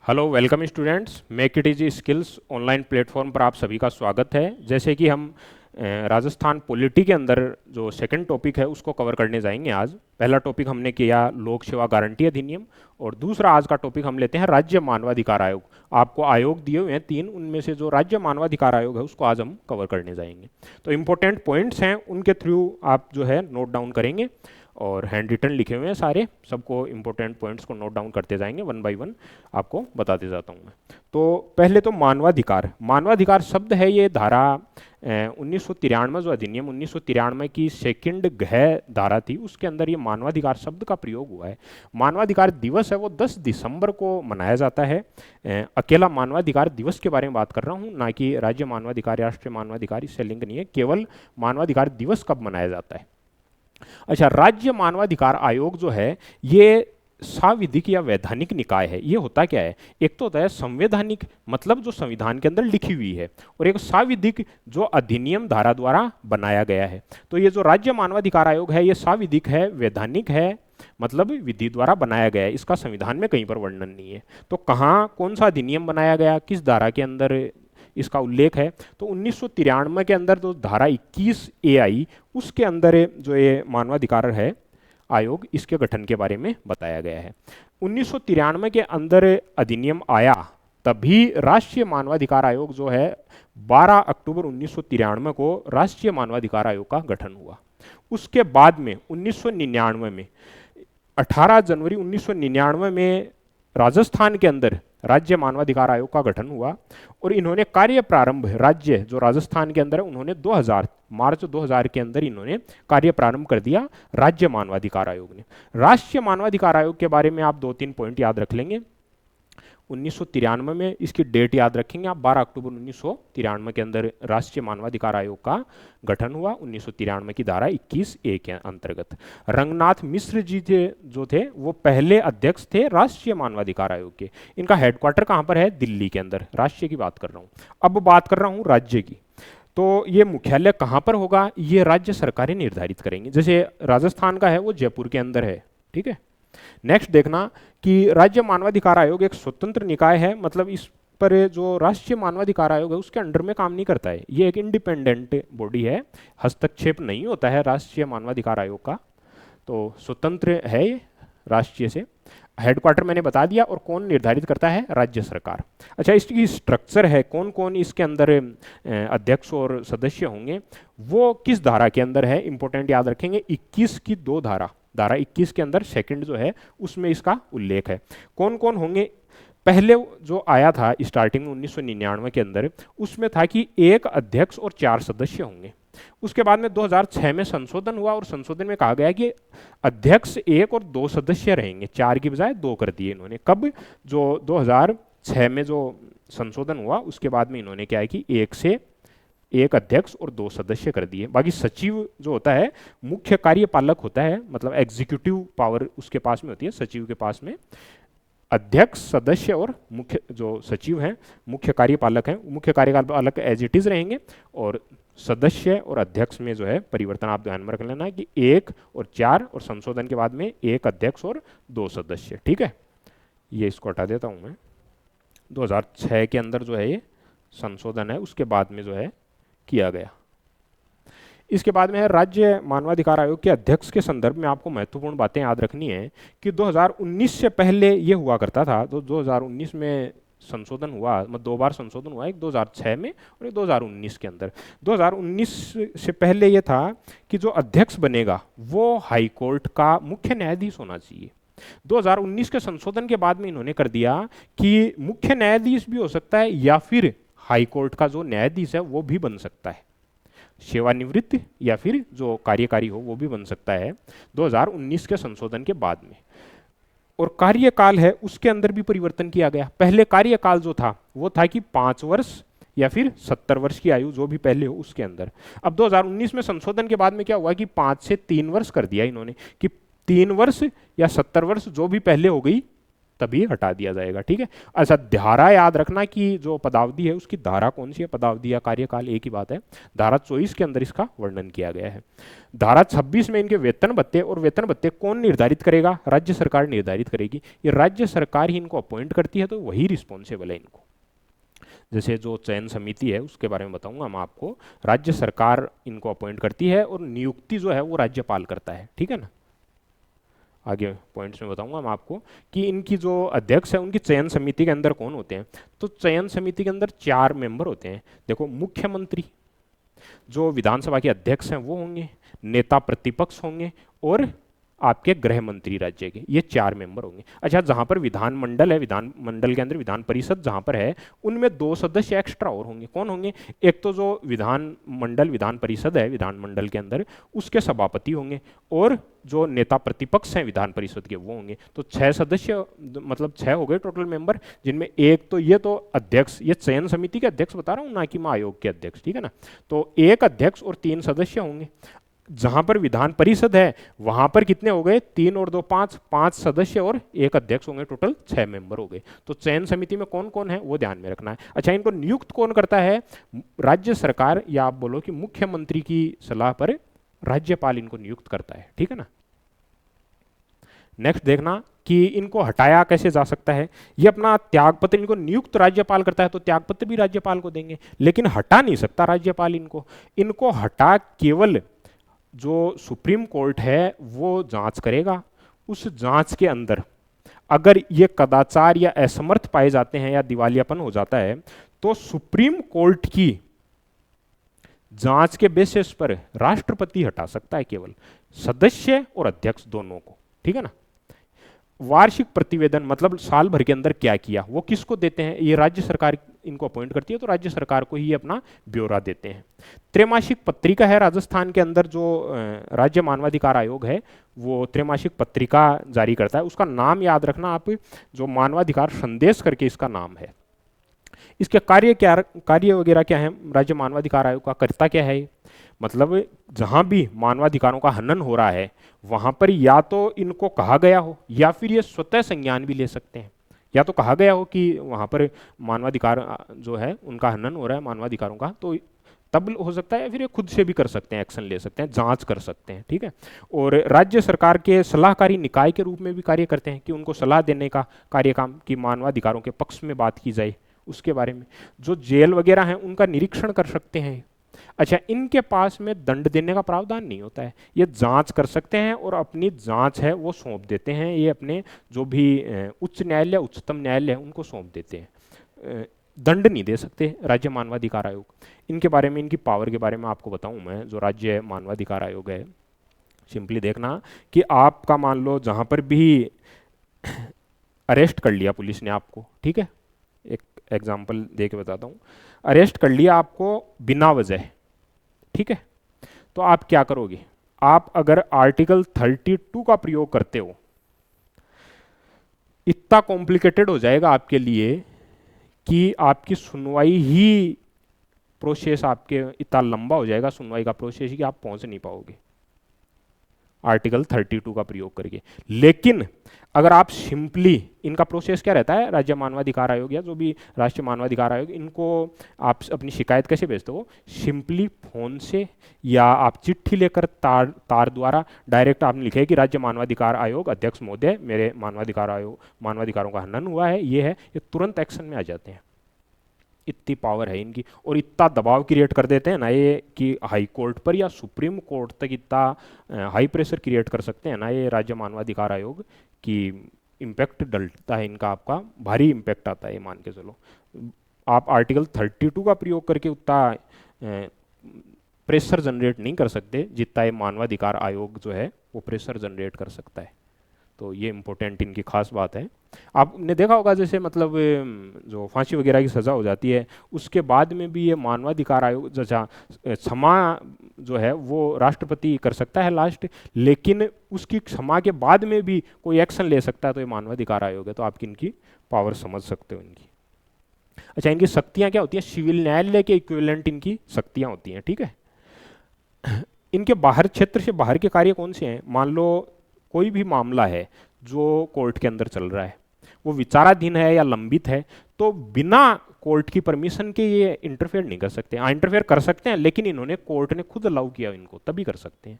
Hello welcome students, make it easy skills online platform पर आप सभी का स्वागत है। जैसे कि हम राजस्थान पॉलिटी के अंदर जो सेकंड टॉपिक है उसको कवर करने जाएंगे। आज पहला टॉपिक हमने किया लोक सेवा गारंटी अधिनियम, और दूसरा आज का टॉपिक हम लेते हैं राज्य मानवाधिकार आयोग। आपको आयोग दिए हुए हैं तीन, उनमें से जो राज्य मानवाधिकार आयोग है उसको आज हम कवर करने जाएंगे। तो इम्पोर्टेंट पॉइंट्स हैं, उनके थ्रू आप जो है नोट डाउन करेंगे, और हैंड रिटन लिखे हुए हैं सारे, सबको इंपॉर्टेंट पॉइंट्स को नोट डाउन करते जाएंगे, वन बाय वन आपको बताते जाता हूँ मैं। तो पहले तो मानवाधिकार, मानवाधिकार शब्द है ये धारा 1993 जो अधिनियम 1993 की सेकंड घ धारा थी, उसके अंदर ये मानवाधिकार शब्द का प्रयोग हुआ है। मानवाधिकार दिवस है वो 10 दिसंबर को मनाया जाता है। अकेला मानवाधिकार दिवस के बारे में बात कर रहा हूँ, ना कि राज्य मानवाधिकार, राष्ट्रीय मानवाधिकार, इससे लिंक नहीं है। केवल मानवाधिकार दिवस कब मनाया जाता है। अच्छा, राज्य मानवाधिकार आयोग जो है ये साविधिक या वैधानिक निकाय है। ये होता क्या है, एक तो होता है संवैधानिक, मतलब जो संविधान के अंदर लिखी हुई है, और एक साविधिक जो अधिनियम धारा द्वारा बनाया गया है। तो ये जो राज्य मानवाधिकार आयोग है ये साविधिक है, वैधानिक है, मतलब विधि द्वारा बनाया गया है, इसका संविधान में कहीं पर वर्णन नहीं है। तो कहाँ कौन सा अधिनियम बनाया गया, किस धारा के अंदर इसका उल्लेख है, तो 1993 के अंदर जो धारा 21 ए आई, उसके अंदर जो ये मानवाधिकार है आयोग, इसके गठन के बारे में बताया गया है। 1993 के अंदर अधिनियम आया, तभी राष्ट्रीय मानवाधिकार आयोग जो है 12 अक्टूबर 1993 को राष्ट्रीय मानवाधिकार आयोग का गठन हुआ। उसके बाद में 1999 में 18 जनवरी 1999 में राजस्थान के अंदर राज्य मानवाधिकार आयोग का गठन हुआ, और इन्होंने कार्य प्रारंभ, राज्य जो राजस्थान के अंदर है उन्होंने 2000 मार्च 2000 के अंदर इन्होंने कार्य प्रारंभ कर दिया राज्य मानवाधिकार आयोग ने। राष्ट्रीय मानवाधिकार आयोग के बारे में आप 2-3 पॉइंट याद रख लेंगे। 1993 में इसकी डेट याद रखेंगे आप, 12 अक्टूबर 1993 के अंदर राष्ट्रीय मानवाधिकार आयोग का गठन हुआ 1993 की धारा 21 ए के अंतर्गत। रंगनाथ मिश्र जी जो थे वो पहले अध्यक्ष थे राष्ट्रीय मानवाधिकार आयोग के। इनका हेडक्वार्टर कहाँ पर है, दिल्ली के अंदर। राष्ट्रीय की बात कर रहा हूँ, अब बात कर रहा हूँ राज्य की। तो ये मुख्यालय कहाँ पर होगा, ये राज्य सरकारें निर्धारित करेंगी। जैसे राजस्थान का है वो जयपुर के अंदर है, ठीक है। नेक्स्ट देखना कि राज्य मानवाधिकार आयोग एक स्वतंत्र निकाय है, मतलब इस पर जो राष्ट्रीय मानवाधिकार आयोग है उसके अंडर में काम नहीं करता है, ये एक इंडिपेंडेंट बॉडी है, हस्तक्षेप नहीं होता है राष्ट्रीय मानवाधिकार आयोग का, तो स्वतंत्र है ये राष्ट्रीय से। हेडक्वार्टर मैंने बता दिया, और कौन निर्धारित करता है, राज्य सरकार। अच्छा, इसकी स्ट्रक्चर है, कौन कौन इसके अंदर अध्यक्ष और सदस्य होंगे, वो किस धारा के अंदर है, इंपॉर्टेंट याद रखेंगे। 21 की 2 धारा, धारा 21 के अंदर सेकंड जो है उसमें इसका उल्लेख है। कौन कौन होंगे, पहले जो आया था स्टार्टिंग में 1999 के अंदर, उसमें था कि एक अध्यक्ष और 4 सदस्य होंगे। उसके बाद में 2006 में संशोधन हुआ, और संशोधन में कहा गया कि अध्यक्ष 1 और 2 सदस्य रहेंगे, 4 की बजाय 2 कर दिए इन्होंने। कब, जो 2006 में जो संशोधन हुआ उसके बाद में इन्होंने क्या है कि 1 अध्यक्ष और 2 सदस्य कर दिए। बाकी सचिव जो होता है मुख्य कार्यपालक होता है, मतलब एग्जीक्यूटिव पावर उसके पास में होती है, सचिव के पास में अध्यक्ष, सदस्य और मुख्य जो सचिव हैं, मुख्य कार्यपालक हैं, मुख्य कार्यपालक एज इट इज रहेंगे, और सदस्य और अध्यक्ष में जो है परिवर्तन आप ध्यान में रख लेना कि 1 और 4, और संशोधन के बाद में 1 अध्यक्ष और 2 सदस्य, ठीक है। ये इसको हटा देता हूं मैं। 2006 के अंदर जो है ये संशोधन है, उसके बाद में जो है किया गया। इसके बाद में है राज्य मानवाधिकार आयोग के अध्यक्ष के संदर्भ में आपको महत्वपूर्ण बातें याद रखनी है कि 2019 से पहले ये हुआ करता था। तो 2019 में संशोधन हुआ, मतलब 2 बार संशोधन हुआ, एक 2006 में और एक 2019 के अंदर। 2019 से पहले ये था कि जो अध्यक्ष बनेगा वो हाई कोर्ट का मुख्य न्यायाधीश होना चाहिए। 2019 के संशोधन के बाद में इन्होंने कर दिया कि मुख्य न्यायाधीश भी हो सकता है, या फिर हाई कोर्ट का जो न्यायाधीश है वो भी बन सकता है, सेवानिवृत्त या फिर जो कार्यकारी हो वो भी बन सकता है 2019 के संशोधन के बाद में। और कार्यकाल है उसके अंदर भी परिवर्तन किया गया। पहले कार्यकाल जो था वो था कि 5 वर्ष या फिर 70 वर्ष की आयु, जो भी पहले हो उसके अंदर। अब 2019 में संशोधन के बाद में क्या हुआ कि 5 से 3 वर्ष कर दिया इन्होंने, कि 3 वर्ष या 70 वर्ष जो भी पहले हो गई तभी हटा दिया जाएगा। ठीक है। अच्छा, धारा याद रखना कि जो पदावधि है उसकी धारा कौन सी है, पदावधि या कार्यकाल एक ही बात है। धारा 24 के अंदर इसका वर्णन किया गया है। धारा 26 में इनके वेतन भत्ते, और वेतन भत्ते कौन निर्धारित करेगा, राज्य सरकार निर्धारित करेगी। ये राज्य सरकार ही इनको अपॉइंट करती है, तो वही रिस्पॉन्सिबल है इनको। जैसे जो चयन समिति है उसके बारे में बताऊंगा मैं आपको, राज्य सरकार इनको अपॉइंट करती है और नियुक्ति जो है वो राज्यपाल करता है। ठीक है ना, आगे पॉइंट्स में बताऊंगा मैं आपको कि इनकी जो अध्यक्ष है उनकी चयन समिति के अंदर कौन होते हैं। तो चयन समिति के अंदर 4 मेंबर होते हैं। देखो, मुख्यमंत्री, जो विधानसभा के अध्यक्ष हैं वो होंगे, नेता प्रतिपक्ष होंगे, और आपके गृह मंत्री राज्य के, ये 4 मेंबर होंगे। अच्छा, जहां पर विधानमंडल है, विधानमंडल के अंदर विधान परिषद जहां पर है, उनमें 2 सदस्य एक्स्ट्रा और होंगे। कौन होंगे, एक तो जो विधानमंडल विधान परिषद है विधानमंडल के अंदर, उसके सभापति होंगे, और जो नेता प्रतिपक्ष हैं विधान परिषद के वो होंगे। तो 6 सदस्य, मतलब 6 हो गए टोटल मेंबर, जिनमें एक तो ये तो अध्यक्ष, ये चयन समिति के अध्यक्ष बता रहा हूँ, ना कि मैं आयोग के अध्यक्ष। ठीक है ना, तो एक अध्यक्ष और 3 सदस्य होंगे। जहां पर विधान परिषद है वहां पर कितने हो गए, 3 और 2 5, 5 सदस्य और एक अध्यक्ष होंगे, टोटल 6 मेंबर हो गए। तो चयन समिति में कौन कौन है वो ध्यान में रखना है। अच्छा, इनको नियुक्त कौन करता है, राज्य सरकार, या आप बोलो कि मुख्यमंत्री की सलाह पर राज्यपाल इनको नियुक्त करता है। ठीक है ना। नेक्स्ट देखना कि इनको हटाया कैसे जा सकता है। ये अपना त्यागपत्र, इनको नियुक्त राज्यपाल करता है तो त्यागपत्र भी राज्यपाल को देंगे, लेकिन हटा नहीं सकता राज्यपाल इनको। इनको हटा केवल जो सुप्रीम कोर्ट है वो जांच करेगा। उस जांच के अंदर अगर ये कदाचार या असमर्थ पाए जाते हैं या दिवालियापन हो जाता है, तो सुप्रीम कोर्ट की जांच के बेसिस पर राष्ट्रपति हटा सकता है, केवल सदस्य और अध्यक्ष दोनों को। ठीक है ना। वार्षिक प्रतिवेदन, मतलब साल भर के अंदर क्या किया, वो किसको देते हैं, ये राज्य सरकार इनको अपॉइंट करती है, तो राज्य सरकार को ही अपना ब्यौरा देते हैं। त्रैमासिक पत्रिका है, राजस्थान के अंदर जो राज्य मानवाधिकार आयोग है वो त्रैमासिक पत्रिका जारी करता है। उसका नाम याद रखना आप, जो मानवाधिकार संदेश करके इसका नाम है। इसके कार्य वगैरह क्या है, राज्य मानवाधिकार आयोग का करता क्या है, मतलब जहां भी मानवाधिकारों का हनन हो रहा है वहां पर या तो इनको कहा गया हो या फिर ये स्वतः संज्ञान भी ले सकते हैं। या तो कहा गया हो कि वहां पर मानवाधिकार जो है उनका हनन हो रहा है मानवाधिकारों का, तो तब हो सकता है, या फिर ये खुद से भी कर सकते हैं, एक्शन ले सकते हैं, जांच कर सकते हैं। ठीक है। और राज्य सरकार के सलाहकारी निकाय के रूप में भी कार्य करते हैं कि उनको सलाह देने का कार्य काम, कि मानवाधिकारों के पक्ष में बात की जाए उसके बारे में। जो जेल वगैरह हैं उनका निरीक्षण कर सकते हैं। अच्छा, इनके पास में दंड देने का प्रावधान नहीं होता है, ये जांच कर सकते हैं और अपनी जांच है वो सौंप देते हैं, ये अपने जो भी उच्च न्यायालय उच्चतम न्यायालय है उनको सौंप देते हैं। दंड नहीं दे सकते राज्य मानवाधिकार आयोग। इनके बारे में, इनकी पावर के बारे में आपको बताऊं मैं, जो राज्य मानवाधिकार आयोग है, सिंपली देखना कि आपका मान लो जहां पर भी अरेस्ट कर लिया पुलिस ने आपको, ठीक है, एक एग्जाम्पल दे के बताता हूँ, अरेस्ट कर लिया आपको बिना वजह, ठीक है, तो आप क्या करोगे, आप अगर आर्टिकल 32 का प्रयोग करते हो, इतना कॉम्प्लिकेटेड हो जाएगा आपके लिए कि आपकी सुनवाई ही प्रोसेस, आपके इतना लंबा हो जाएगा सुनवाई का प्रोसेस कि आप पहुंच नहीं पाओगे आर्टिकल 32 का प्रयोग करके। लेकिन अगर आप सिंपली, इनका प्रोसेस क्या रहता है, राज्य मानवाधिकार आयोग या जो भी राष्ट्रीय मानवाधिकार आयोग, इनको आप अपनी शिकायत कैसे भेजते हो, सिंपली फोन से या आप चिट्ठी लेकर तार द्वारा डायरेक्ट आपने लिखे कि राज्य मानवाधिकार आयोग अध्यक्ष महोदय, मेरे मानवाधिकारों का हनन हुआ है, ये तुरंत एक्शन में आ जाते हैं। इतनी पावर है इनकी, और इतना दबाव क्रिएट कर देते हैं ना ये कि हाई कोर्ट पर या सुप्रीम कोर्ट तक इतना हाई प्रेशर क्रिएट कर सकते हैं ना ये राज्य मानवाधिकार आयोग, कि इम्पैक्ट डलता है इनका, आपका भारी इम्पैक्ट आता है, ये मान के चलो। आप आर्टिकल 32 का प्रयोग करके उतना प्रेशर जनरेट नहीं कर सकते जितना ये मानवाधिकार आयोग जो है वो प्रेशर जनरेट कर सकता है। तो ये इम्पोर्टेंट इनकी खास बात है। आपने देखा होगा जैसे मतलब जो फांसी वगैरह की सज़ा हो जाती है उसके बाद में भी ये मानवाधिकार आयोग, जैसा क्षमा जो है वो राष्ट्रपति कर सकता है लास्ट, लेकिन उसकी क्षमा के बाद में भी कोई एक्शन ले सकता है तो ये मानवाधिकार आयोग है। तो आप इनकी पावर समझ सकते हो इनकी। अच्छा, इनकी शक्तियाँ क्या होती हैं, सिविल न्यायालय के इक्विवेलेंट इनकी शक्तियाँ होती हैं, ठीक है। इनके बाहर, क्षेत्र से बाहर के कार्य कौन से हैं, मान लो कोई भी मामला है जो कोर्ट के अंदर चल रहा है, वो विचाराधीन है या लंबित है, तो बिना कोर्ट की परमिशन के ये इंटरफेयर नहीं कर सकते। हाँ, इंटरफेयर कर सकते हैं, लेकिन इन्होंने, कोर्ट ने खुद अलाउ किया इनको, तभी कर सकते हैं।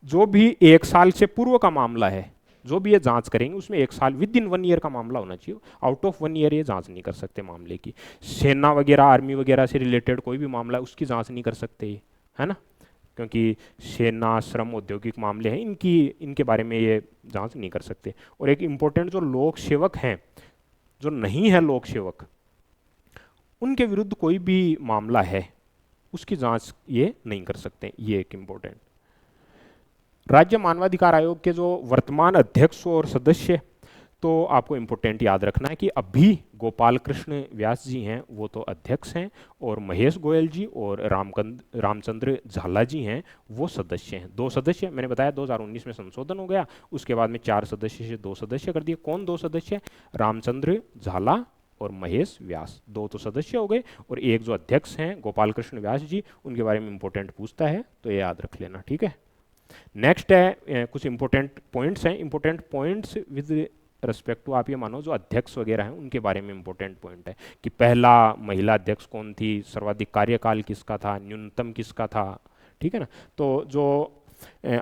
जो भी 1 साल से पूर्व का मामला है, जो भी ये जांच करेंगे उसमें 1 साल, विद इन 1 ईयर का मामला होना चाहिए। आउट ऑफ 1 ईयर ये जांच नहीं कर सकते मामले की। सेना वगैरह, आर्मी वगैरह से रिलेटेड कोई भी मामला है उसकी जांच नहीं कर सकते ये, है ना, क्योंकि सेना, श्रम, औद्योगिक मामले हैं, इनके बारे में ये जांच नहीं कर सकते। और एक इम्पोर्टेंट, जो लोक सेवक हैं, जो नहीं है लोक सेवक, उनके विरुद्ध कोई भी मामला है उसकी जांच ये नहीं कर सकते। ये एक इम्पोर्टेंट। राज्य मानवाधिकार आयोग के जो वर्तमान अध्यक्ष और सदस्य, तो आपको इम्पोर्टेंट याद रखना है कि अभी गोपाल कृष्ण व्यास जी हैं, वो तो अध्यक्ष हैं, और महेश गोयल जी और रामचंद्र झाला जी हैं, वो सदस्य हैं। 2 सदस्य, मैंने बताया 2019 में संशोधन हो गया, उसके बाद में 4 सदस्य से 2 सदस्य कर दिए। कौन 2 सदस्य? रामचंद्र झाला और महेश व्यास, 2 तो सदस्य हो गए, और एक जो अध्यक्ष हैं गोपाल कृष्ण व्यास जी, उनके बारे में इंपॉर्टेंट पूछता है, तो ये याद रख लेना, ठीक है। नेक्स्ट है कुछ इंपॉर्टेंट पॉइंट्स हैं। Important points with respect to, आप ये मानो जो अध्यक्ष वगैरह हैं उनके बारे में इंपॉर्टेंट पॉइंट है कि पहला महिला अध्यक्ष कौन थी, सर्वाधिक कार्यकाल किसका था, न्यूनतम किसका था, ठीक है ना। तो जो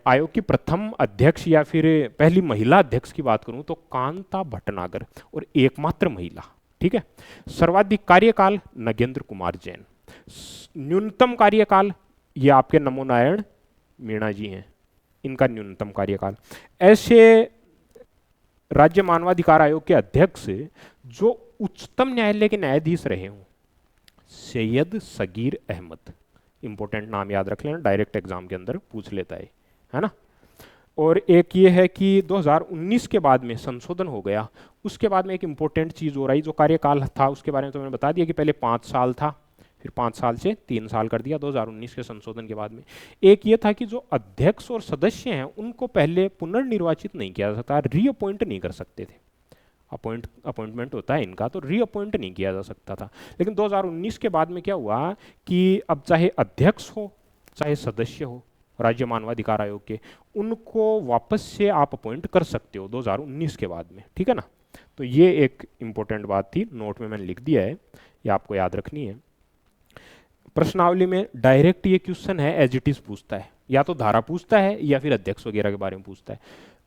आयोग की प्रथम अध्यक्ष या फिर पहली महिला अध्यक्ष की बात करूं तो कांता भटनागर, और एकमात्र महिला, ठीक है। सर्वाधिक कार्यकाल नगेंद्र कुमार जैन। न्यूनतम कार्यकाल ये आपके नमो नारायण मीणा जी हैं, इनका न्यूनतम कार्यकाल। ऐसे राज्य मानवाधिकार आयोग के अध्यक्ष जो उच्चतम न्यायालय के न्यायाधीश रहे हों, सैयद सगीर अहमद, इंपॉर्टेंट नाम याद रख लेना, डायरेक्ट एग्जाम के अंदर पूछ लेता है ना। और एक ये है कि 2019 के बाद में संशोधन हो गया, उसके बाद में एक इंपॉर्टेंट चीज हो रही, जो कार्यकाल था उसके बारे में तो मैंने बता दिया कि पहले 5 साल था, फिर 5 साल से 3 साल कर दिया 2019 के संशोधन के बाद में। एक ये था कि जो अध्यक्ष और सदस्य हैं उनको पहले पुनर्निर्वाचित नहीं किया जा सकता, रीअपॉइंट नहीं कर सकते थे। अपॉइंटमेंट होता है इनका, तो रीअपॉइंट नहीं किया जा सकता था। लेकिन 2019 के बाद में क्या हुआ कि अब चाहे अध्यक्ष हो चाहे सदस्य हो राज्य मानवाधिकार आयोग के, उनको वापस से आप अपॉइंट कर सकते हो 2019 के बाद में, ठीक है ना। तो ये एक इंपॉर्टेंट बात थी, नोट में मैंने लिख दिया है, ये आपको याद रखनी है। प्रश्नावली में डायरेक्ट ये क्वेश्चन है, एज इट इज पूछता है, या तो धारा पूछता है या फिर अध्यक्ष वगैरह के बारे में पूछता है।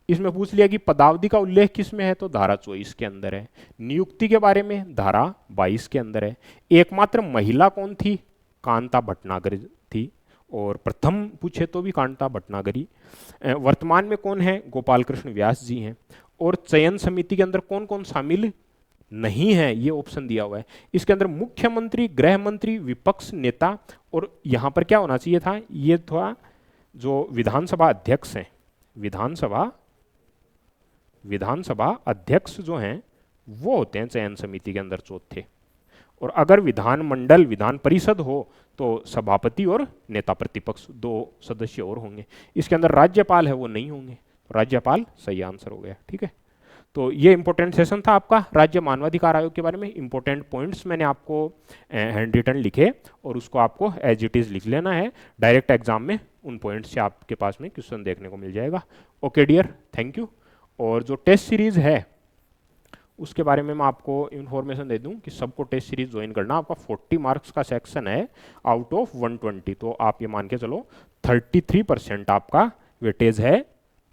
इसमें पूछ लिया कि पदावधि का उल्लेख किस में है, तो धारा 24 के अंदर है। नियुक्ति के बारे में धारा 22 के अंदर है। एकमात्र महिला कौन थी, कांता भटनागर थी, और प्रथम पूछे तो भी कांता भटनागरी। वर्तमान में कौन है, गोपाल कृष्ण व्यास जी हैं। और चयन समिति के अंदर कौन कौन शामिल नहीं है, ये ऑप्शन दिया हुआ है। इसके अंदर मुख्यमंत्री, गृह मंत्री, विपक्ष नेता, और यहां पर क्या होना चाहिए था, ये था जो विधानसभा अध्यक्ष हैं, विधानसभा अध्यक्ष जो हैं वो होते हैं चयन समिति के अंदर चौथे। और अगर विधानमंडल, विधान परिषद हो तो सभापति और नेता प्रतिपक्ष 2 सदस्य और होंगे। इसके अंदर राज्यपाल है वो नहीं होंगे, राज्यपाल सही आंसर हो गया, ठीक है। तो ये इंपॉर्टेंट सेशन था आपका राज्य मानवाधिकार आयोग के बारे में। इंपॉर्टेंट पॉइंट्स मैंने आपको हैंड रिटन लिखे, और उसको आपको एज इट इज लिख लेना है। डायरेक्ट एग्जाम में उन पॉइंट्स से आपके पास में क्वेश्चन देखने को मिल जाएगा। Okay dear, thank you. और जो टेस्ट सीरीज है उसके बारे में मैं आपको इन्फॉर्मेशन दे दूं कि सबको टेस्ट सीरीज ज्वाइन करना। आपका 40 मार्क्स का सेक्शन है आउट ऑफ 120, तो आप ये मान के चलो 33% आपका वेटेज है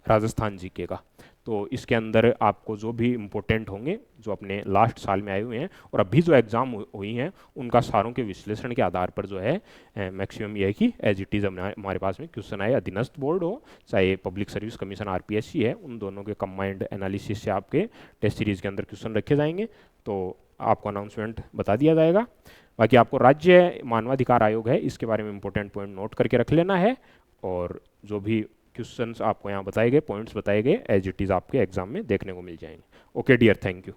राजस्थान जीके का। तो इसके अंदर आपको जो भी इम्पोर्टेंट होंगे, जो अपने लास्ट साल में आए हुए हैं और अभी जो एग्जाम हुई हैं, उनका सारों के विश्लेषण के आधार पर जो है मैक्सिमम ये है कि एज इट इज़ हमारे पास में क्वेश्चन आए, अधीनस्थ बोर्ड हो चाहे पब्लिक सर्विस कमीशन आरपीएससी है, उन दोनों के कंबाइंड एनालिसिस से आपके टेस्ट सीरीज के अंदर क्वेश्चन रखे जाएंगे। तो आपको अनाउंसमेंट बता दिया जाएगा। बाकी आपको राज्य मानवाधिकार आयोग है, इसके बारे में इंपॉर्टेंट पॉइंट नोट करके रख लेना है, और जो भी क्वेश्चंस आपको यहाँ बताए गए, पॉइंट्स बताए गए, एज इट इज़ आपके एग्जाम में देखने को मिल जाएंगे। Okay dear, thank you.